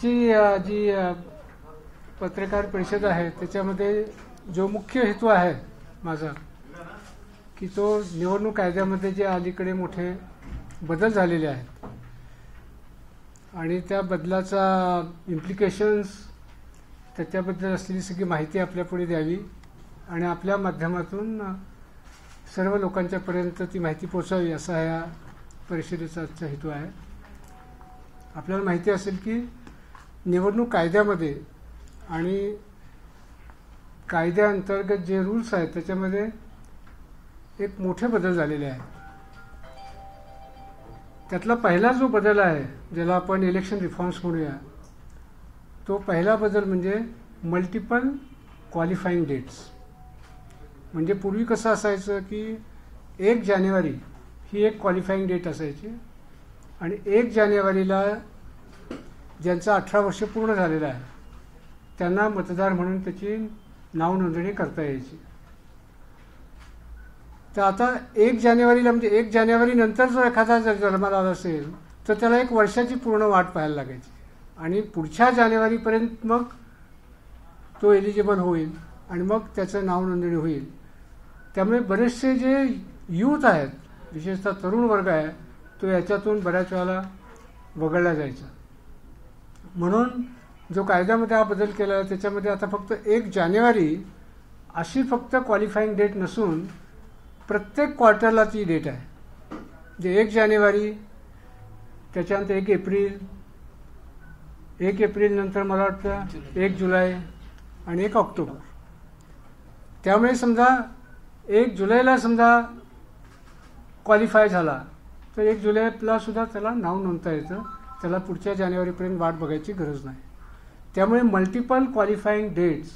आजची जी पत्रकार परिषद आहे त्याच्यामध्ये जो मुख्य हेतू आहे माझा की तो निवडणूक कायद्यामध्ये जे अलीकडे मोठे बदल झालेले आहेत आणि त्या बदलाचा इम्प्लिकेशन्स त्याच्याबद्दल असलेली सगळी माहिती आपल्यापुढे द्यावी आणि आपल्या माध्यमातून सर्व लोकांच्यापर्यंत ती माहिती पोहोचावी असा या परिषदेचा आजचा हेतू आहे. आपल्याला माहिती असेल की निवडणूक कायद्यामध्ये आणि कायद्याअंतर्गत जे रूल्स आहेत त्याच्यामध्ये एक मोठे बदल झालेले आहेत. त्यातला पहिला जो बदल आहे ज्याला आपण इलेक्शन रिफॉर्म्स म्हणूया, तो पहिला बदल म्हणजे मल्टिपल क्वालिफाईंग डेट्स. म्हणजे पूर्वी कसं असायचं की 1 जानेवारी ही एक क्वालिफाईंग डेट असायची आणि 1 जानेवारीला ज्यांचं 18 वर्ष पूर्ण झालेलं आहे त्यांना मतदार म्हणून त्याची नाव नोंदणी करता यायची. तर आता 1 जानेवारीला म्हणजे 1 जानेवारी नंतर जर एखादा जर जन्माला आला असेल तर त्याला 1 वर्षाची पूर्ण वाट पाहायला लागायची आणि पुढच्या जानेवारीपर्यंत मग तो एलिजिबल होईल आणि मग त्याचं नाव नोंदणी होईल. त्यामुळे बरेचसे जे यूथ आहेत, विशेषतः तरुण वर्ग आहे, तो याच्यातून बऱ्याच वेळेला वगळला जायचा. म्हणून जो कायद्यामध्ये हा बदल केला आहे त्याच्यामध्ये आता फक्त 1 जानेवारी अशी फक्त क्वालिफाईंग डेट नसून प्रत्येक क्वार्टरला ती डेट आहे. म्हणजे 1 जानेवारी, त्याच्यानंतर 1 एप्रिल, 1 एप्रिल नंतर मला वाटतं 1 जुलै आणि 1 ऑक्टोबर. त्यामुळे समजा 1 जुलैला समजा क्वालिफाय झाला तर 1 जुलैला सुद्धा त्याला नाव नोंदता येतं. त्याला पुढच्या जानेवारीपर्यंत वाट बघायची गरज नाही. त्यामुळे multiple qualifying dates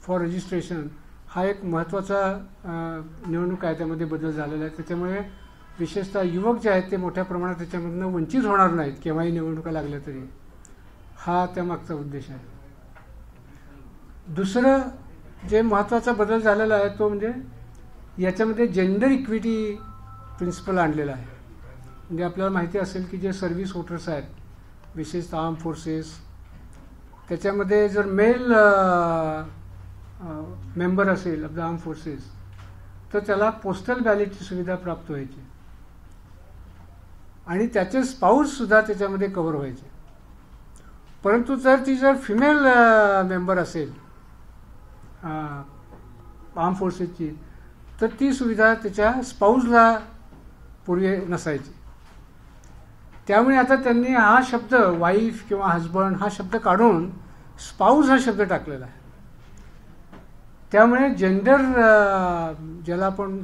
for registration हा एक महत्त्वाचा निवडणूक कायद्यामध्ये बदल झालेला आहे. त्याच्यामुळे विशेषतः युवक जे आहेत ते मोठ्या प्रमाणात त्याच्यामधनं वंचित होणार नाहीत केव्हाही निवडणुका लागल्या तरी. हा त्यामागचा उद्देश आहे. दुसरं जे महत्त्वाचा बदल झालेला आहे तो म्हणजे याच्यामध्ये जेंडर इक्विटी प्रिन्सिपल आणलेला आहे. म्हणजे आपल्याला माहिती असेल की जे सर्व्हिस वोटर्स आहेत, विशेषतः आर्म फोर्सेस, त्याच्यामध्ये जर मेल मेंबर असेल ऑफ द आर्म फोर्सेस तर त्याला पोस्टल बॅलेटची सुविधा प्राप्त व्हायची आणि त्याचे स्पाऊस सुद्धा त्याच्यामध्ये कव्हर व्हायचे. परंतु जर फिमेल मेंबर असेल आर्म फोर्सेसची तर ती सुविधा त्याच्या स्पाऊसला पूर्वी नसायची. त्यामुळे आता त्यांनी हा शब्द वाईफ किंवा हजबंड हा शब्द काढून स्पाऊस हा शब्द टाकलेला आहे. त्यामुळे जेंडर ज्याला आपण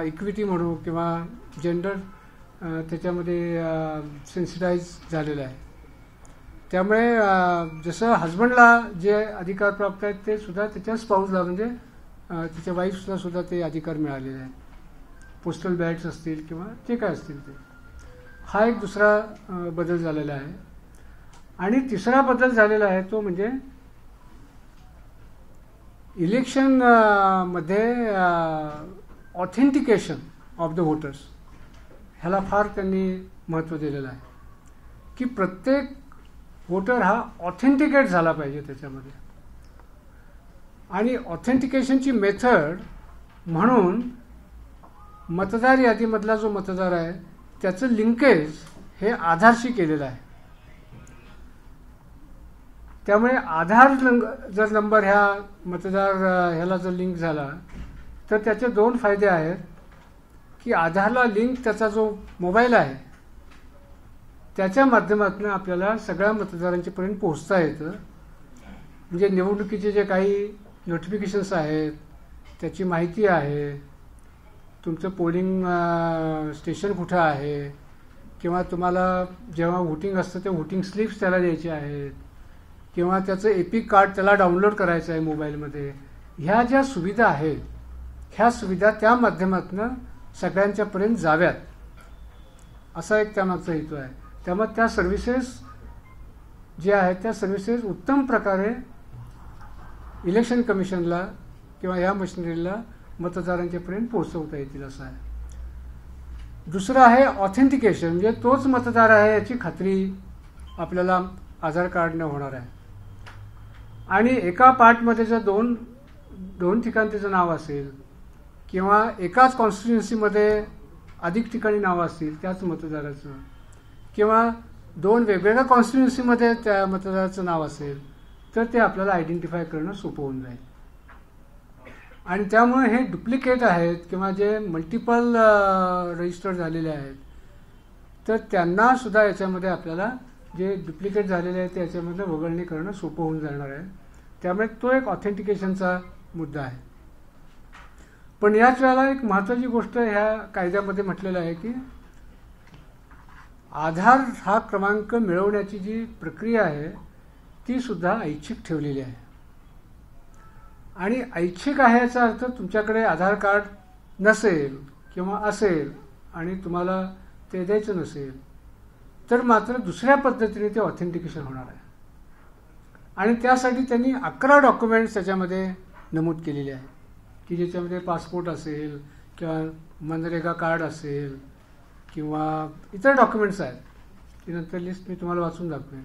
इक्विटी म्हणू किंवा जेंडर त्याच्यामध्ये सेन्सिटाईज झालेलं आहे. त्यामुळे जसं हजबंडला जे अधिकार प्राप्त आहेत ते सुद्धा त्याच्या स्पाऊसला म्हणजे तिच्या वाईफला सुद्धा ते अधिकार मिळालेले आहेत. पोस्टल बॅलेट्स असतील किंवा जे काय असतील ते. हा एक दुसरा बदल झालेला आहे. आणि तिसरा बदल झालेला आहे तो म्हणजे इलेक्शन मध्ये ऑथेंटिकेशन ऑफ द वोटर्स ह्याला फार त्यांनी महत्त्व दिलेलं आहे की प्रत्येक वोटर हा ऑथेंटिकेट झाला पाहिजे त्याच्यामध्ये. आणि ऑथेंटिकेशनची मेथड म्हणून मतदार यादीमधला जो मतदार आहे त्याचं लिंकेज हे आधारशी केलेलं आहे. त्यामुळे आधार जर नंबर ह्या मतदार ह्याला जर लिंक झाला तर त्याचे 2 फायदे आहेत की आधारला लिंक त्याचा जो मोबाईल आहे त्याच्या माध्यमातून आपल्याला सगळ्या मतदारांच्यापर्यंत पोहोचता येतं. म्हणजे निवडणुकीचे जे काही नोटिफिकेशन्स आहेत त्याची माहिती आहे, तुमचं पोलिंग स्टेशन कुठं आहे किंवा तुम्हाला जेव्हा व्होटिंग असतं ते व्होटिंग स्लिप्स त्याला द्यायचे आहेत किंवा त्याचं एपिक कार्ड त्याला डाउनलोड करायचं आहे मोबाईलमध्ये. ह्या ज्या सुविधा आहेत ह्या सुविधा त्या माध्यमातून सगळ्यांच्यापर्यंत जाव्यात असा एक त्यामागचा हेतू आहे. त्यामुळे त्या सर्व्हिसेस ज्या आहेत त्या सर्व्हिसेस उत्तम प्रकारे इलेक्शन कमिशनला किंवा या मशिनरीला मतदारांच्यापर्यंत पोहोचवता येतील असं आहे. दुसरं आहे ऑथेंटिकेशन, म्हणजे तोच मतदार आहे याची खात्री आपल्याला आधार कार्डनं होणार आहे. आणि एका पार्टमध्ये जर दोन ठिकाणी त्याचं नाव असेल किंवा एकाच कॉन्स्टिट्युन्सीमध्ये अधिक ठिकाणी नाव असतील त्याच मतदाराचं, किंवा दोन वेगवेगळ्या कॉन्स्टिट्युन्सीमध्ये त्या मतदाराचं नाव असेल, तर ते आपल्याला आयडेंटिफाय करणं सोपं होऊन जाईल. आणि त्यामुळे हे डुप्लिकेट आहेत किंवा जे मल्टिपल रजिस्टर झालेले आहेत, तर त्यांना सुद्धा याच्यामध्ये आपल्याला जे डुप्लिकेट झालेले आहेत ते याच्यामध्ये वगळणी करणं सोपं होऊन जाणार आहे. त्यामुळे तो एक ऑथेंटिकेशनचा मुद्दा आहे. पण याच वेळेला एक महत्त्वाची गोष्ट ह्या कायद्यामध्ये म्हटलेलं आहे की आधार हा क्रमांक मिळवण्याची जी प्रक्रिया आहे ती सुद्धा ऐच्छिक ठेवलेली आहे. आणि ऐच्छिक आहे याचा अर्थ तुमच्याकडे आधार कार्ड नसेल किंवा असेल आणि तुम्हाला ते द्यायचं नसेल, तर मात्र दुसऱ्या पद्धतीने ते ऑथेंटिकेशन होणार आहे. आणि त्यासाठी त्यांनी 11 डॉक्युमेंट्स त्याच्यामध्ये नमूद केलेले आहेत की ज्याच्यामध्ये पासपोर्ट असेल किंवा मनरेगा कार्ड असेल किंवा इतर डॉक्युमेंट्स आहेत, की नंतर लिस्ट मी तुम्हाला वाचून दाखवेन.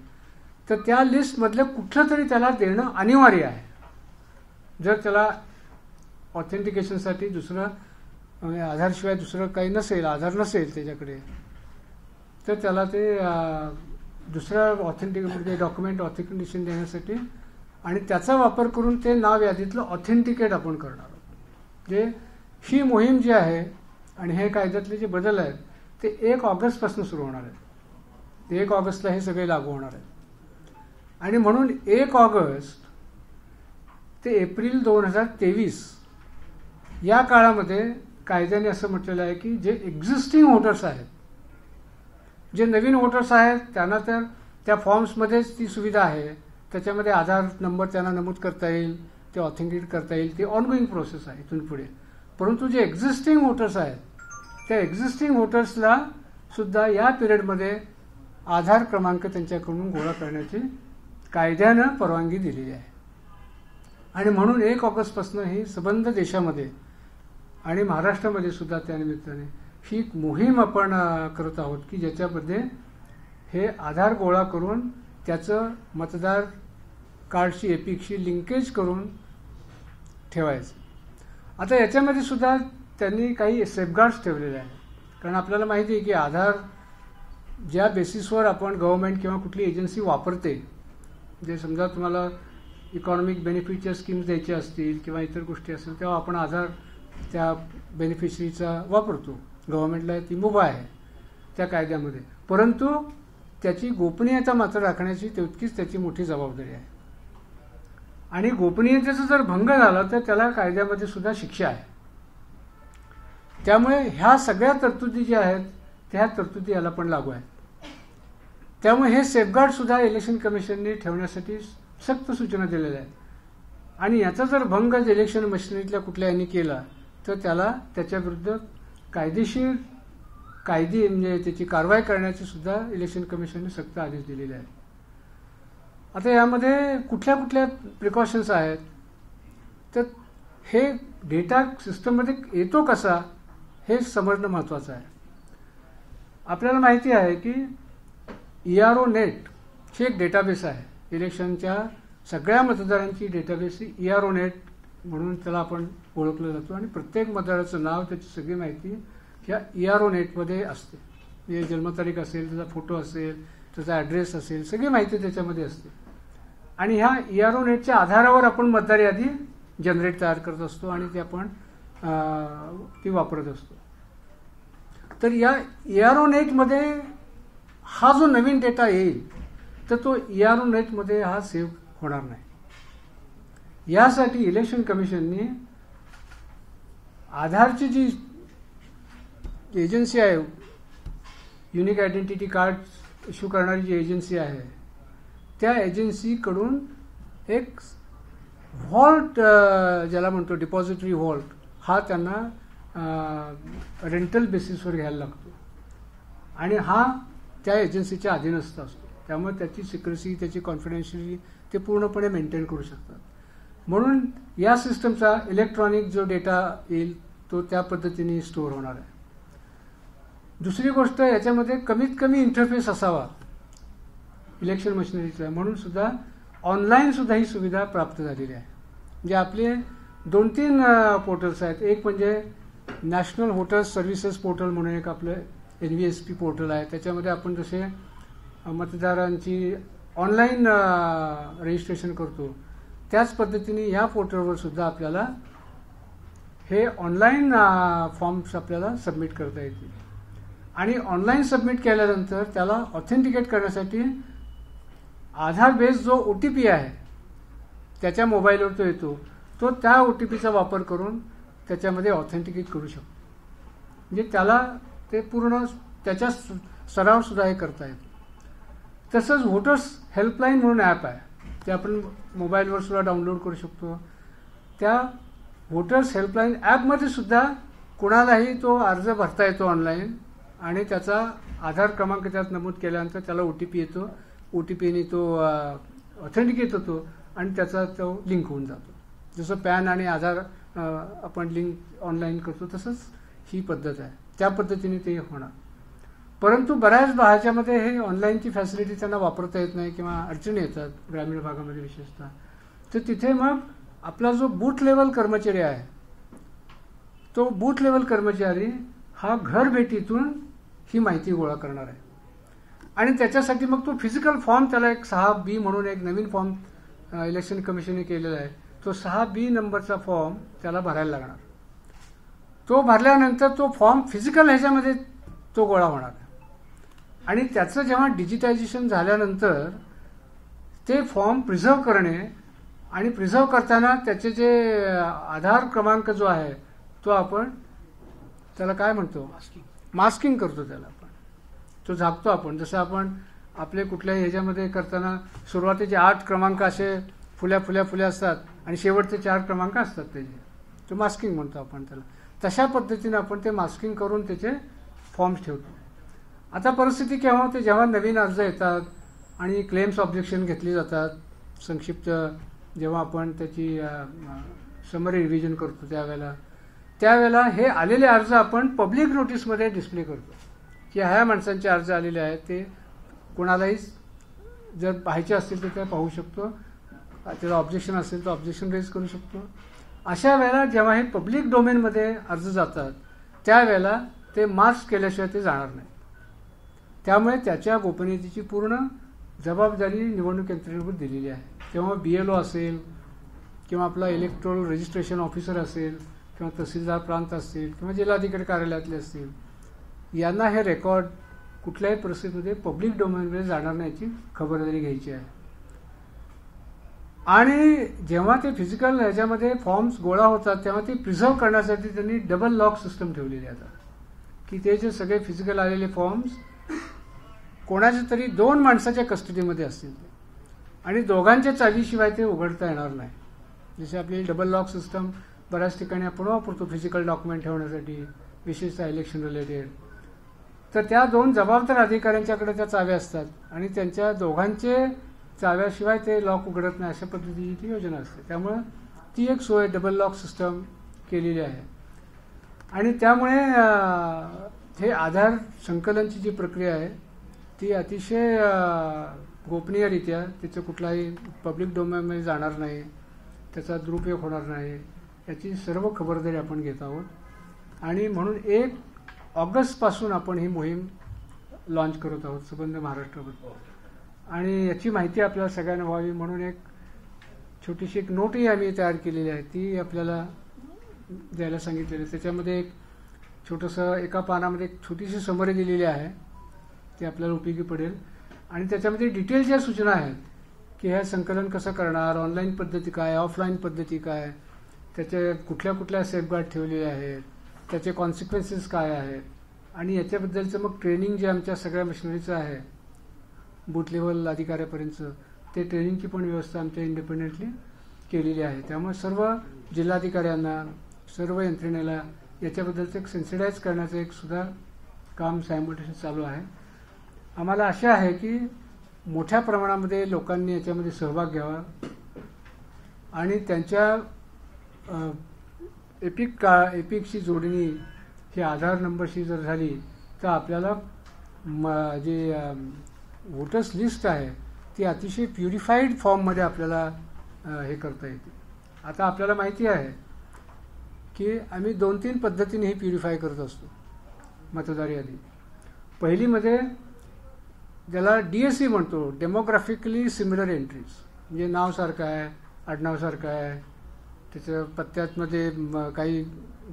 तर त्या लिस्टमधलं कुठलं तरी त्याला देणं अनिवार्य आहे. जर त्याला ऑथेंटिकेशनसाठी दुसरं आधारशिवाय दुसरं काही नसेल, आधार नसेल त्याच्याकडे, तर त्याला ते दुसरं म्हणजे डॉक्युमेंट ऑथेंटिकेशन देण्यासाठी आणि त्याचा वापर करून ते नाव यादीतलं ऑथेंटिकेट आपण करणार आहोत. जे ही मोहीम जी आहे आणि हे कायद्यातले जे बदल आहेत ते 1 ऑगस्टपासून सुरू होणार आहेत. 1 ऑगस्टला हे सगळे लागू होणार आहेत. आणि म्हणून 1 ऑगस्ट ते एप्रिल 2023 या काळामध्ये कायद्याने असं म्हटलेलं आहे की जे एक्झिस्टिंग वोटर्स आहेत, जे नवीन वोटर्स आहेत, त्यांना तर त्या फॉर्म्समध्येच ती सुविधा आहे, त्याच्यामध्ये आधार नंबर त्यांना नमूद करता येईल, ते ऑथेंटिकेट करता येईल, ती ऑनगोईंग प्रोसेस आहे इथून पुढे. परंतु जे एक्झिस्टिंग वोटर्स आहेत त्या एक्झिस्टिंग वोटर्सला सुद्धा या पिरियडमध्ये आधार क्रमांक त्यांच्याकडून गोळा करण्याची कायद्यानं परवानगी दिलेली आहे. आणि म्हणून 1 ऑगस्टपासून ही संबंध देशामध्ये आणि महाराष्ट्रामध्ये सुद्धा त्यानिमित्ताने ही मोहीम आपण करत आहोत की ज्याच्यामध्ये हे आधार गोळा करून त्याचं मतदार कार्डशी एपिकशी लिंकेज करून ठेवायचं. आता याच्यामध्ये सुद्धा त्यांनी काही सेफगार्ड्स ठेवलेले आहेत. कारण आपल्याला माहिती आहे की आधार ज्या बेसिसवर आपण गव्हर्नमेंट किंवा कुठली एजन्सी वापरते, जे समजा तुम्हाला इकॉनॉमिक बेनिफिटच्या स्कीम्स द्यायचे असतील किंवा इतर गोष्टी असतील, तेव्हा आपण आधार त्या बेनिफिशरीचा वापरतो. गव्हर्नमेंटला ती मुभा आहे त्या कायद्यामध्ये, परंतु त्याची गोपनीयता मात्र राखण्याची तितकीच त्याची मोठी जबाबदारी आहे. आणि गोपनीयतेचा जर भंग झाला तर त्याला कायद्यामध्ये सुद्धा शिक्षा आहे. त्यामुळे ह्या सगळ्या तरतुदी ज्या आहेत त्या तरतुदी याला पण लागू आहेत. त्यामुळे हे सेफगार्ड सुद्धा इलेक्शन कमिशनने ठेवण्यासाठी सक्त सूचना दिलेल्या आहेत. आणि याचा जर भंग इलेक्शन मशिनरीतल्या कुठल्या यांनी केला तर त्याला त्याच्याविरुद्ध कायदेशीर म्हणजे त्याची कारवाई करण्याची सुद्धा इलेक्शन कमिशनने सक्त आदेश दिलेले आहेत. आता यामध्ये कुठल्या कुठल्या प्रिकॉशन्स आहेत, तर हे डेटा सिस्टममध्ये येतो कसा हे समजणं महत्त्वाचं आहे. आपल्याला माहिती आहे की ERO नेट ही एक डेटाबेस आहे. इलेक्शनच्या सगळ्या मतदारांची डेटाबेस ही ERO नेट म्हणून त्याला आपण ओळखलं जातो. आणि प्रत्येक मतदाराचं नाव, त्याची सगळी माहिती ह्या ERO नेटमध्ये असते. म्हणजे जन्मतारीख असेल, त्याचा फोटो असेल, त्याचा ॲड्रेस असेल, सगळी माहिती त्याच्यामध्ये असते. आणि ह्या ERO नेटच्या आधारावर आपण मतदार यादी जनरेट तयार करत असतो आणि ती आपण ती वापरत असतो. तर या ERO नेटमध्ये हा जो नवीन डेटा येईल तर तो ERO नेटमध्ये हा सेव्ह होणार नाही. यासाठी इलेक्शन कमिशनने आधारची जी एजन्सी आहे, युनिक आयडेंटिटी कार्ड इश्यू करणारी जी एजन्सी आहे, त्या एजन्सीकडून एक व्हॉल्ट ज्याला म्हणतो डिपॉझिटरी व्हॉल्ट, हा त्यांना रेंटल बेसिसवर घ्यायला लागतो. आणि हा त्या एजन्सीच्या अधीनस्थ असतो. त्यामुळे त्याची सिक्रेसी, त्याची कॉन्फिडेन्शियलिटी ते पूर्णपणे मेंटेन करू शकतात. म्हणून या सिस्टमचा इलेक्ट्रॉनिक जो डेटा येईल तो त्या पद्धतीने स्टोअर होणार आहे. दुसरी गोष्ट, याच्यामध्ये कमीत कमी इंटरफेस असावा. इलेक्शन मशिनरीचं आहे, म्हणून सुद्धा ऑनलाईन सुद्धा ही सुविधा प्राप्त झालेली आहे. जे आपले 2-3 पोर्टल्स आहेत. एक म्हणजे नॅशनल व्होटर्स सर्व्हिसेस पोर्टल म्हणून एक आपलं NVSP पोर्टल आहे. त्याच्यामध्ये आपण जसे मतदारांची ऑनलाईन रजिस्ट्रेशन करतो त्याच पद्धतीने या पोर्टलवर सुद्धा आपल्याला हे ऑनलाईन फॉर्म्स आपल्याला सबमिट करता येतील. आणि ऑनलाईन सबमिट केल्यानंतर त्याला ऑथेंटिकेट करण्यासाठी आधार बेस जो OTP आहे त्याच्या मोबाईलवर तो येतो, तो त्या OTPचा वापर करून त्याच्यामध्ये ऑथेंटिकेट करू शकतो. म्हणजे त्याला ते पूर्ण त्याच्या सराव सुद्धा हे करता येतो. तसंच व्होटर्स हेल्पलाईन म्हणून ॲप आहे, ते आपण मोबाईलवर सुद्धा डाउनलोड करू शकतो. त्या व्होटर्स हेल्पलाईन ॲपमध्ये सुद्धा कुणालाही तो अर्ज भरता येतो ऑनलाईन आणि त्याचा आधार क्रमांक त्यात नमूद केल्यानंतर त्याला OTP येतो. OTPने तो ऑथेंटिकेट होतो आणि त्याचा तो लिंक होऊन जातो. जसं पॅन आणि आधार आपण लिंक ऑनलाईन करतो तसंच ही पद्धत आहे. त्या पद्धतीने ते होणार. परंतु बऱ्याच ह्याच्यामध्ये हे ऑनलाईनची फॅसिलिटी त्यांना वापरता येत नाही किंवा अडचणी येतात ग्रामीण भागामध्ये विशेषतः. तर तिथे मग आपला जो बूथ लेवल कर्मचारी आहे तो बूथ लेवल कर्मचारी हा घर भेटीतून ही माहिती गोळा करणार आहे. आणि त्याच्यासाठी मग तो फिजिकल फॉर्म त्याला एक 6B म्हणून एक नवीन फॉर्म इलेक्शन कमिशनने केलेला आहे. तो 6B नंबरचा फॉर्म त्याला भरायला लागणार. तो भरल्यानंतर तो फॉर्म फिजिकल ह्याच्यामध्ये तो गोळा होणार आणि त्याचं जेव्हा डिजिटायझेशन झाल्यानंतर ते फॉर्म प्रिझर्व करणे आणि प्रिझर्व करताना त्याचे जे आधार क्रमांक जो आहे तो आपण त्याला काय म्हणतो मास्किंग करतो. त्याला आपण तो झाकतो आपण. जसं आपण आपले कुठल्याही ह्याच्यामध्ये करताना सुरुवातीचे 8 क्रमांक असे फुल्या असतात आणि शेवटचे 4 क्रमांक असतात त्याचे, तो मास्किंग म्हणतो आपण त्याला. तशा पद्धतीने आपण ते मास्किंग करून त्याचे फॉर्म्स ठेवतो. आता परिस्थिती केव्हा होते जेव्हा नवीन अर्ज येतात आणि क्लेम्स ऑब्जेक्शन घेतली जातात. संक्षिप्त जेव्हा आपण त्याची समरी रिव्हिजन करतो त्यावेळेला हे आलेले अर्ज आपण पब्लिक नोटीसमध्ये डिस्प्ले करतो की ह्या माणसांचे अर्ज आलेले आहेत. ते कोणालाही जर पाहायचे असतील तर ते पाहू शकतो. त्याला ऑब्जेक्शन असेल तर ऑब्जेक्शन रेज करू शकतो. अशा वेळेला जेव्हा हे पब्लिक डोमेनमध्ये अर्ज जातात त्यावेळेला ते मास्क केल्याशिवाय ते जाणार नाही. त्यामुळे त्याच्या गोपनीयतेची पूर्ण जबाबदारी निवडणूक यंत्रणेवर दिलेली आहे. तेव्हा BLO असेल किंवा आपला इलेक्ट्रोल रजिस्ट्रेशन ऑफिसर असेल किंवा तहसीलदार प्रांत असतील किंवा जिल्हाधिकारी कार्यालयातले असतील, यांना हे रेकॉर्ड कुठल्याही परिस्थितीमध्ये पब्लिक डोमेनमध्ये जाणार नाही याची खबरदारी घ्यायची आहे. आणि जेव्हा ते फिजिकल ह्याच्यामध्ये फॉर्म्स गोळा होतात तेव्हा ते प्रिझर्व करण्यासाठी त्यांनी डबल लॉक सिस्टम ठेवलेली आहे की ते जे सगळे फिजिकल आलेले फॉर्म्स कोणाच्या तरी 2 माणसाच्या कस्टडीमध्ये असतील आणि दोघांच्या चावीशिवाय ते उघडता येणार नाही. जसे आपली डबल लॉक सिस्टम बऱ्याच ठिकाणी आपण वापरतो फिजिकल डॉक्युमेंट ठेवण्यासाठी, विशेषतः इलेक्शन रिलेटेड. तर त्या 2 जबाबदार अधिकाऱ्यांच्याकडे त्या चाव्या असतात आणि त्यांच्या दोघांचे चाव्याशिवाय ते लॉक उघडत नाही अशा पद्धतीची ती योजना असते. त्यामुळं ती एक सोय डबल लॉक सिस्टम केलेली आहे. आणि त्यामुळे हे आधार संकलनची जी प्रक्रिया आहे ती अतिशय गोपनीयरित्या त्याचं कुठलाही पब्लिक डोमेनमध्ये जाणार नाही, त्याचा दुरुपयोग होणार नाही याची सर्व खबरदारी आपण घेत आहोत. आणि म्हणून 1 ऑगस्टपासून आपण ही मोहीम लॉन्च करत आहोत संबंध महाराष्ट्राबद्दल. आणि याची माहिती आपल्याला सगळ्यांना व्हावी म्हणून एक छोटीशी एक नोटही आम्ही तयार केलेली आहे, ती आपल्याला द्यायला सांगितलेली आहे. त्याच्यामध्ये एक छोटंसं एका पानामध्ये एक छोटीशी समरी दिलेली आहे, ती आपल्याला उपयोगी पडेल. आणि त्याच्यामध्ये डिटेल ज्या सूचना आहेत की हे संकलन कसं करणार, ऑनलाईन पद्धती काय, ऑफलाईन पद्धती काय, त्याचे कुठल्या कुठल्या सेफगार्ड ठेवलेले आहेत, त्याचे कॉन्सिक्वेन्सेस काय आहेत आणि याच्याबद्दलचं मग ट्रेनिंग जे आमच्या सगळ्या मशिनरीचं आहे बूथ लेवल अधिकाऱ्यापर्यंतचं, ते ट्रेनिंगची पण व्यवस्था आमच्या इंडिपेंडेंटली केलेली आहे. त्यामुळे सर्व जिल्हाधिकाऱ्यांना, सर्व यंत्रणेला याच्याबद्दलचं एक सेन्सिटाईज करण्याचं एक सुद्धा काम सायमल्टेनियस चालू आहे. आम्हाला आशा आहे की मोठ्या प्रमाणामध्ये लोकांनी याच्यामध्ये सहभाग घ्यावा आणि त्यांच्या एपिकची जोडणी ही आधार नंबरशी जर झाली तर आपल्याला जे व्होटर्स लिस्ट आहे ती अतिशय प्युरिफाईड फॉर्ममध्ये आपल्याला हे करता येते. आता आपल्याला माहिती आहे की आम्ही 2-3 पद्धतीने ही प्युरिफाय करत असतो मतदार यादी. पहिलीमध्ये ज्याला DSE म्हणतो, डेमोग्राफिकली सिमिलर एंट्रीज, म्हणजे नाव सारखं आहे, आडनाव सारखं आहे, त्याच्या पत्त्यामध्ये काही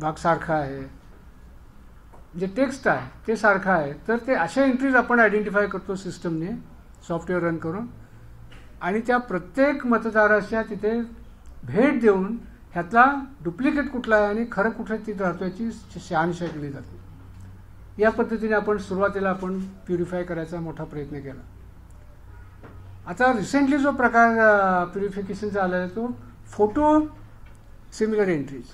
भाग सारखा आहे, जे टेक्स्ट आहे ते सारखं आहे, तर ते अशा एंट्रीज आपण आयडेंटिफाय करतो सिस्टमने सॉफ्टवेअर रन करून, आणि त्या प्रत्येक मतदाराच्या तिथे भेट देऊन ह्यातला डुप्लिकेट कुठला आहे आणि खरं कुठं तिथे राहतो याची शहानिशा केली जाते. या पद्धतीने आपण सुरुवातीला प्युरिफाय करायचा मोठा प्रयत्न केला. आता रिसेंटली जो प्रकार प्युरिफिकेशनचा आला आहे तो फोटो सिमिलर एंट्रीज,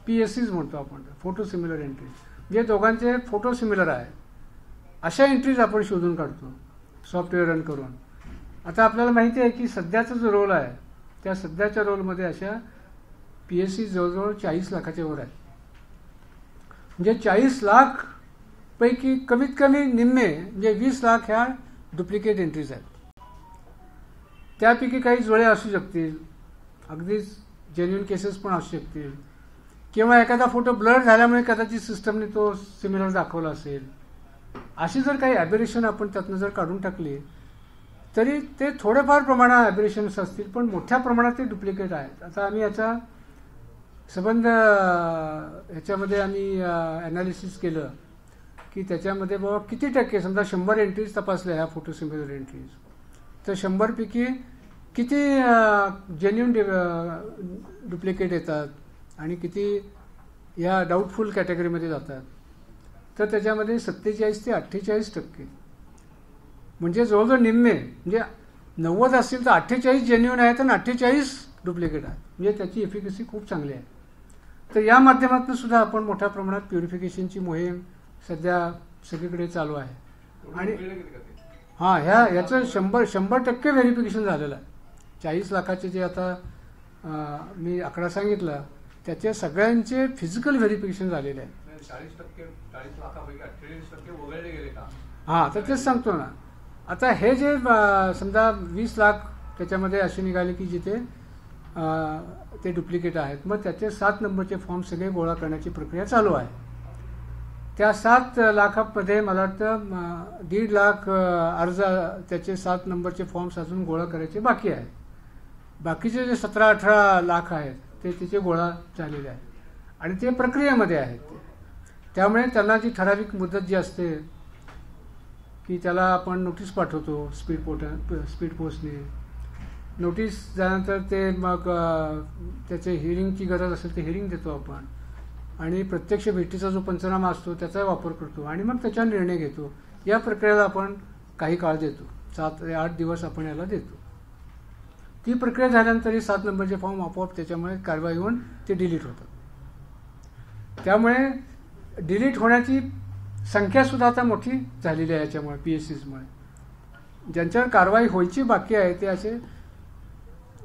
PSCs म्हणतो आपण, फोटो सिमिलर एंट्रीज, जे दोघांचे फोटो सिमिलर आहे अशा एंट्रीज आपण शोधून काढतो सॉफ्टवेअर रन करून. आता आपल्याला माहिती आहे की सध्याचा जो रोल आहे त्या सध्याच्या रोलमध्ये अशा PSC जवळजवळ 40 लाखाच्या वर आहेत. म्हणजे 40 लाख पैकी कमीत कमी निम्मे म्हणजे 20 लाख ह्या डुप्लिकेट एंट्रीज आहेत. त्यापैकी काही जुळे असू शकतील, अगदीच जेन्युइन केसेस पण असू शकतील, किंवा एखादा फोटो ब्लर झाल्यामुळे कदाचित सिस्टमने तो सिमिलर दाखवला असेल. अशी जर काही ॲबेरेशन आपण त्यातनं जर काढून टाकली तरी ते थोडेफार प्रमाणात ॲबेरेशन्स असतील, पण मोठ्या प्रमाणात ते डुप्लिकेट आहेत. आता आम्ही याचा संबंध ह्याच्यामध्ये आम्ही ॲनालिसिस केलं की त्याच्यामध्ये बाबा किती टक्के, समजा 100 एंट्रीज तपासल्या ह्या फोटो सिमिलर एंट्रीज, तर 100 पैकी किती जेन्युइन डुप्लिकेट येतात आणि किती या डाऊटफुल कॅटेगरीमध्ये जातात. तर त्याच्यामध्ये 47 ते 48%, म्हणजे जवळजवळ निम्मे, म्हणजे 90 असतील तर 48 जेन्युइन आहेत आणि 48 डुप्लिकेट आहेत. म्हणजे त्याची एफिकसी खूप चांगली आहे. तर या माध्यमातून सुद्धा आपण मोठ्या प्रमाणात प्युरिफिकेशनची मोहीम सध्या सगळीकडे चालू आहे. आणि हां, याचं 100% व्हेरिफिकेशन झालेलं आहे. 40 लाखाचे जे आता मी आकडा सांगितला त्याचे सगळ्यांचे फिजिकल व्हेरिफिकेशन झालेले आहे. 40 लाखापैकी 48% वगळले गेले का? हां, तर तेच सांगतो ना. आता हे जे समजा 20 लाख त्याच्यामध्ये असे निघाले की जिथे ते डुप्लिकेट आहेत, मग त्याचे 7 नंबरचे फॉर्म सगळे गोळा करण्याची प्रक्रिया चालू आहे. त्या 7 लाखामध्ये मला वाटतं 1.5 लाख अर्ज, त्याचे 7 नंबरचे फॉर्म्स अजून गोळा करायचे बाकी आहेत. बाकीचे जे 17-18 लाख आहेत ते तिचे गोळा झालेले आहेत आणि ते प्रक्रियेमध्ये आहेत. त्यामुळे त्यांना जी ठराविक मुदत जी असते की त्याला आपण नोटीस पाठवतो स्पीड पोस्टने. नोटीस झाल्यानंतर ते मग त्याचे हिअरिंगची गरज असेल ते हिअरिंग देतो आपण, आणि प्रत्यक्ष भेटीचा जो पंचनामा असतो त्याचा वापर करतो आणि मग त्याच्यावर निर्णय घेतो. या प्रक्रियेला आपण काही काळ देतो, 7 ते 8 दिवस आपण याला देतो. ती प्रक्रिया झाल्यानंतर हे 7 नंबरचे फॉर्म आपोआप त्याच्यामुळे कारवाई होऊन ते डिलीट होतात. त्यामुळे डिलीट होण्याची संख्यासुद्धा आता मोठी झालेली आहे याच्यामुळे, PSCsमुळे. ज्यांच्यावर कारवाई व्हायची बाकी आहे ते असे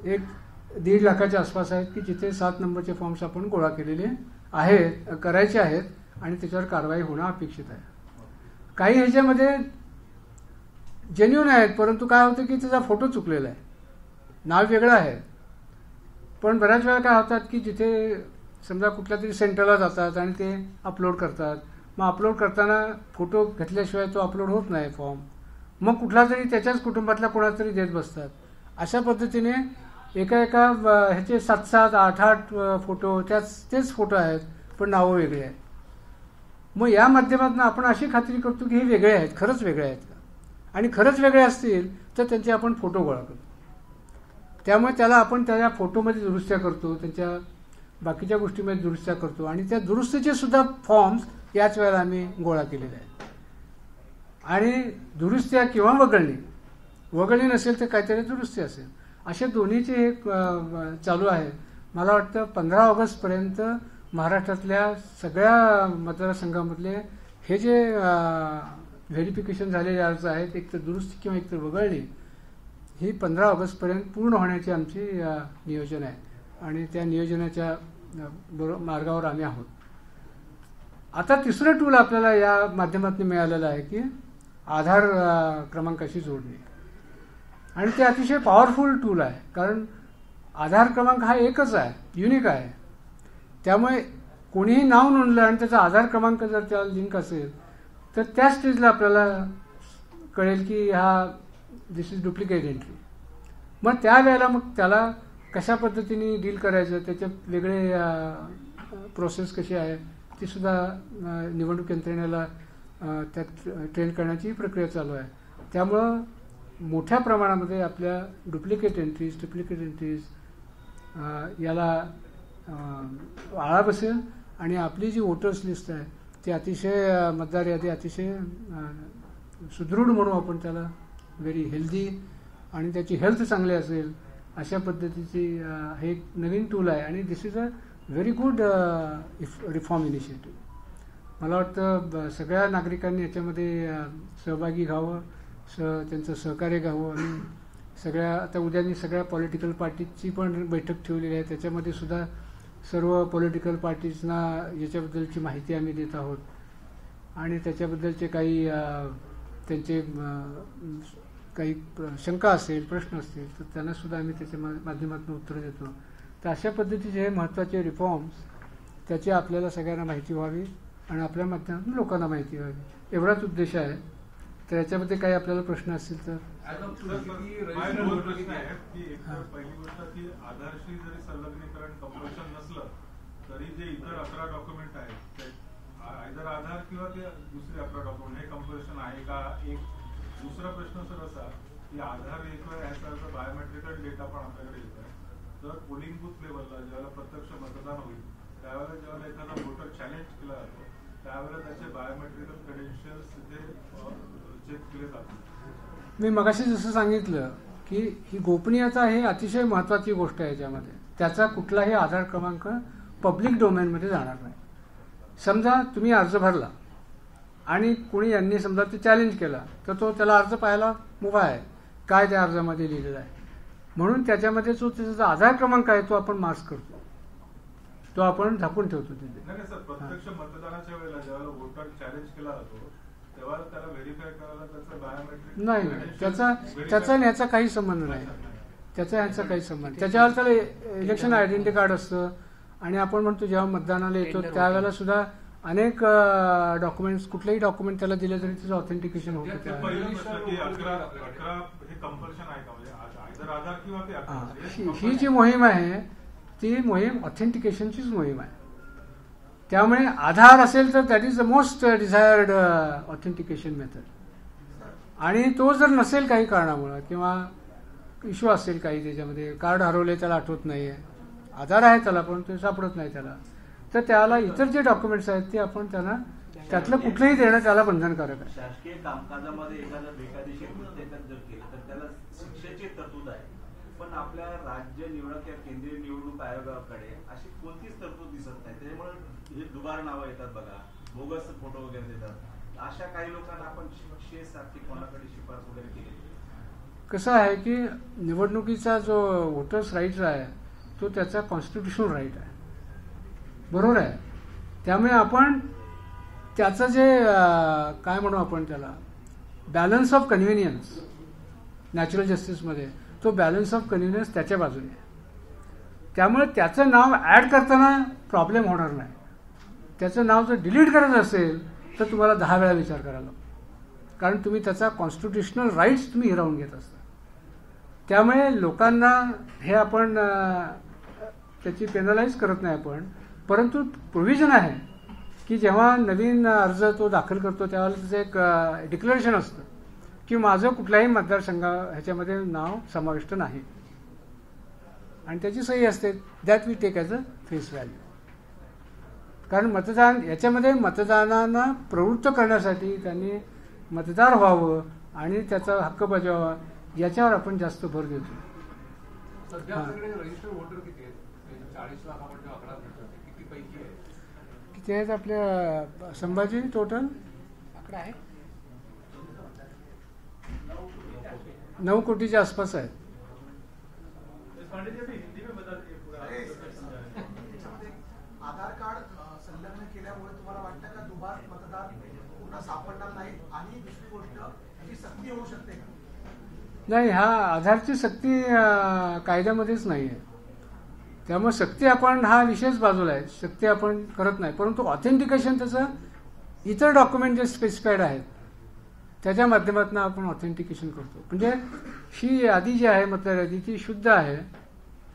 1-1.5 लाखाच्या आसपास आहेत की जिथे 7 नंबरचे फॉर्म्स आपण गोळा केलेले आहेत, करायचे आहेत आणि त्याच्यावर कारवाई होणं अपेक्षित आहे. काही ह्याच्यामध्ये जेन्युइन आहेत, परंतु काय होतं की त्याचा फोटो चुकलेला आहे, नाव वेगळं आहे. पण बऱ्याच वेळा काय होतात की जिथे समजा कुठल्या तरी सेंटरला जातात आणि ते अपलोड करतात, मग अपलोड करताना फोटो घेतल्याशिवाय तो अपलोड होत नाही फॉर्म, मग कुठला तरी त्याच्याच कुटुंबातल्या कोणाला तरी देत बसतात. अशा पद्धतीने एका ह्याचे 7-7, 8-8 फोटो तेच फोटो आहेत पण नावं वेगळी आहेत. मग या माध्यमातून आपण अशी खात्री करतो की हे वेगळे आहेत, खरंच वेगळे आहेत का, आणि खरंच वेगळे असतील तर त्यांचे आपण फोटो गोळा करतो. त्यामुळे त्याला आपण त्या फोटोमध्ये दुरुस्त्या करतो, त्यांच्या बाकीच्या गोष्टीमध्ये दुरुस्त्या करतो, आणि त्या दुरुस्तीचे सुद्धा फॉर्म्स याच वेळेला आम्ही गोळा केलेले आहेत. आणि दुरुस्त्या किंवा वगळणी नसेल तर काहीतरी दुरुस्ती असेल, असे दोन्हीचे हे चालू आहे. मला वाटतं 15 ऑगस्टपर्यंत महाराष्ट्रातल्या सगळ्या मतदारसंघामधले हे जे व्हेरिफिकेशन झालेले अर्ज आहेत, एक तर दुरुस्ती किंवा एक तर वगळणी, ही 15 ऑगस्टपर्यंत पूर्ण होण्याची आमची नियोजन आहे आणि त्या नियोजनाच्या मार्गावर आम्ही आहोत. आता तिसरं टूल आपल्याला या माध्यमातून मिळालेलं आहे की आधार क्रमांकाशी जोडणे. आणि ते अतिशय पॉवरफुल टूल आहे, कारण आधार क्रमांक हा एकच आहे, युनिक आहे. त्यामुळे कोणीही नाव नोंदलं आणि त्याचा आधार क्रमांक जर त्याला लिंक असेल तर त्या स्टेजला आपल्याला कळेल की हा दिस इज डुप्लिकेट एंट्री. मग त्यावेळेला मग त्याला कशा पद्धतीने डील करायचं, त्याच्यात वेगळे प्रोसेस कशी आहे ती सुद्धा निवडणूक यंत्रणेला त्यात ट्रेन करण्याची प्रक्रिया चालू आहे. त्यामुळं मोठ्या प्रमाणामध्ये आपल्या डुप्लिकेट एंट्रीज याला आळा बसेल आणि आपली जी वोटर्स लिस्ट आहे ती अतिशय मतदार यादी अतिशय सुदृढ म्हणू आपण त्याला, व्हेरी हेल्दी, आणि त्याची हेल्थ चांगली असेल अशा पद्धतीची हे एक नवीन टूल आहे. आणि this is a very good reform initiative. मला वाटतं सगळ्या नागरिकांनी याच्यामध्ये सहभागी व्हावं, त्यांचं सहकार्य घ्यावं. आणि सगळ्या आता उद्यानी सगळ्या पॉलिटिकल पार्टीची पण बैठक ठेवलेली आहे, त्याच्यामध्ये सुद्धा सर्व पॉलिटिकल पार्टीजना याच्याबद्दलची माहिती आम्ही देत आहोत आणि त्याच्याबद्दलचे काही त्यांचे काही शंका असेल, प्रश्न असतील तर त्यांना सुद्धा आम्ही त्याच्या माध्यमातून उत्तरं देतो. तर अशा पद्धतीचे हे महत्त्वाचे रिफॉर्म्स त्याची आपल्याला सगळ्यांना माहिती व्हावी आणि आपल्या माध्यमातून लोकांना माहिती व्हावी, एवढाच उद्देश आहे. तर याच्यामध्ये काही आपल्याला प्रश्न असतील तर. पहिली गोष्ट की आधारशी जरी संलग्नीकरण कंपल्शन नसलं तरी जे इतर 11 डॉक्युमेंट आहेत आयदर आधार किंवा ते दुसरे 11 डॉक्युमेंट हे कंपल्शन आहे का. एक दुसरा प्रश्न सर असा की आधार येतोय याचा बायोमेट्रिकल डेटा पण आपल्याकडे येतोय, तर पोलिंग बूथ लेवलला ज्यावेळेला प्रत्यक्ष मतदान होईल त्यावेळेला जेव्हा एखादा वोटर चॅलेंज केला जातो त्यावेळेला त्याचे बायोमेट्रिकल क्रेडेन्शियल्स तिथे चेक केले जातात. मी मगाशी जसं सांगितलं की ही गोपनीयता ही अतिशय महत्त्वाची गोष्ट आहे याच्यामध्ये. त्याचा कुठलाही आधार क्रमांक पब्लिक डोमेनमध्ये जाणार नाही. समजा तुम्ही अर्ज भरला आणि कोणी यांनी समजा ते चॅलेंज केला तर तो त्याला अर्ज पाहायला मुभा आहे काय त्या अर्जामध्ये लिहिलेलं आहे, म्हणून त्याच्यामध्ये जो त्याचा आधार क्रमांक आहे तो आपण मार्क करतो, तो आपण झाकून ठेवतो तिथे. नाही सर, प्रत्यक्ष मतदानाच्या वेळेला जेव्हा वोटर चॅलेंज केला जातो तेव्हा त्याला व्हेरीफाय करायला त्याचं बायोमेट्रिक नाही, त्याचा आणि ह्याचा काही संबंध नाही, त्याचा ह्याचा काही संबंध. त्याच्यावर त्याला इलेक्शन आयडेंटिटी कार्ड असतं आणि आपण म्हणतो जेव्हा मतदानाला येतो त्यावेळेला सुद्धा अनेक डॉक्युमेंट्स, कुठलेही डॉक्युमेंट त्याला दिले तरी त्याचं ऑथेंटिकेशन होतं. ही जी मोहीम आहे ती मोहीम ऑथेंटिकेशनचीच मोहीम आहे. त्यामुळे आधार असेल तर that is the most desired authentication method. आणि तो जर नसेल काही कारणामुळं किंवा इश्यू असेल काही, त्याच्यामध्ये कार्ड हरवले त्याला आठवत नाहीये, आधार आहे त्याला पण ते सापडत नाही त्याला, तर त्याला इतर जे डॉक्युमेंट्स आहेत ते आपण त्यांना त्यातलं कुठलंही देणं त्याला बंधनकारक आहे. शासकीय कामकाजामध्ये एखादं बेकायदेशीर कृत्य जर केलं तर त्याला शिक्षेची तरतूद आहे, पण आपल्या राज्य निवडणूक या केंद्रीय निवडणूक आयोगाकडे अशी कोणतीच तरतूद दिसत नाही. त्याच्यामुळे हे दुबार नावं येतात बघा, बोगस फोटो वगैरे देतात. अशा काही लोकांना आपण शिक्षेसाठी कोणाकडे शिफारस वगैरे केली. कसं आहे की निवडणुकीचा जो वोटर्स राईट आहे तो त्याचा कॉन्स्टिट्युशनल राईट आहे, बरोबर आहे. त्यामुळे आपण त्याचं जे काय म्हणू आपण त्याला बॅलन्स ऑफ कन्व्हिनियन्स नॅचरल जस्टिसमध्ये, तो बॅलन्स ऑफ कन्व्हिनियन्स त्याच्या बाजूने आहे. त्यामुळे त्याचं नाव ॲड करताना प्रॉब्लेम होणार नाही. त्याचं नाव जर डिलीट करायचं असेल तर तुम्हाला 10 वेळा विचार करायला लागतो, कारण तुम्ही त्याचा कॉन्स्टिट्युशनल राईट्स तुम्ही हिरावून घेत असता. त्यामुळे लोकांना हे आपण त्याची पेनलाइज करत नाही आपण, परंतु प्रोव्हिजन आहे की जेव्हा नवीन अर्ज तो दाखल करतो त्यावेळेला त्याचं एक डिक्लेरेशन असतं की माझं कुठल्याही मतदारसंघा ह्याच्यामध्ये नाव समाविष्ट नाही, आणि त्याची सही असते. That we take as a face value. कारण मतदान याच्यामध्ये मतदानांना प्रवृत्त करण्यासाठी त्यांनी मतदार व्हावं आणि त्याचा हक्क बजावावा याच्यावर आपण जास्त भर देतो. सध्या आपल्याकडे रजिस्टर्ड वोटर किती आहेत? 40 लाख आपण जो आकडा घेतो किती पैकी आहे? किती आहेत आपल्या संभाजी? टोटल आकडा आहे 9 कोटीच्या आसपास आहेत. आधार कार्ड संलग्न केल्यामुळे तुम्हाला वाटतं का दुबार मतदार पुन्हा सापडणार नाहीत? आणि दुसरी गोष्ट याची सक्ती होऊ शकते का? नाही, हा आधारची सक्ती कायद्यामध्येच नाही आहे. त्यामुळे सक्ती आपण हा विषयच बाजूला आहे, सक्ती आपण करत नाही. परंतु ऑथेंटिकेशन त्याचं इतर डॉक्युमेंट जे स्पेसिफाईड आहेत त्याच्या माध्यमातून आपण ऑथेंटिकेशन करतो. म्हणजे ही यादी जी आहे मतदार यादी ती शुद्ध आहे,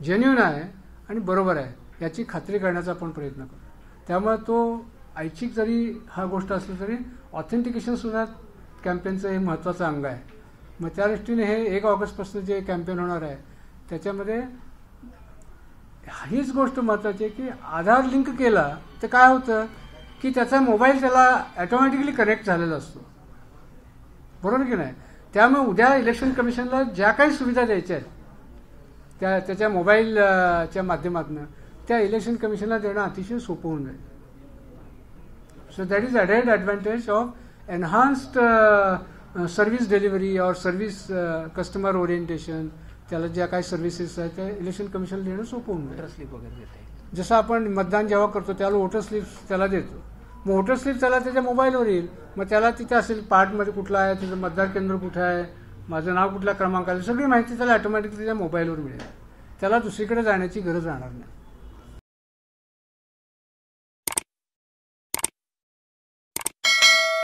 जेन्युइन आहे आणि बरोबर आहे याची खात्री करण्याचा आपण प्रयत्न करतो. त्यामुळे तो ऐच्छिक जरी हा गोष्ट असली तरी ऑथेंटिकेशन सुद्धा कॅम्पेनचं हे महत्त्वाचं अंग आहे. मग त्या दृष्टीने हे 1 ऑगस्टपासून जे कॅम्पेन होणार आहे त्याच्यामध्ये हीच गोष्ट महत्त्वाची आहे की आधार लिंक केला तर काय होतं की त्याचा मोबाईल त्याला ॲटोमॅटिकली कनेक्ट झालेला असतो, बरोबर की नाही. त्यामुळे उद्या इलेक्शन कमिशनला ज्या काही सुविधा द्यायच्या आहेत त्याच्या मोबाईलच्या माध्यमातून त्या इलेक्शन कमिशनला देणं अतिशय सोपं होऊन जाईल. So that is added advantage of enhanced service delivery or service customer orientation. त्याला ज्या काही सर्व्हिसेस आहेत त्या इलेक्शन कमिशनला देणं सोपं होऊन जाईल. वोटर स्लिप वगैरे देता येईल. जसं आपण मतदान जेव्हा करतो त्याला वोटर स्लिप त्याला देतो, मग वोटर स्लिप त्याला त्याच्या मोबाईलवर येईल. मग त्याला तिथे असेल पार्टमध्ये कुठला आहे, तिथं मतदार केंद्र कुठं आहे, माझं नाव कुठल्या क्रमांकाला, सगळी माहिती त्याला ऑटोमॅटिकली त्याच्या मोबाईलवर मिळेल. त्याला दुसरीकडे जाण्याची गरज राहणार नाही.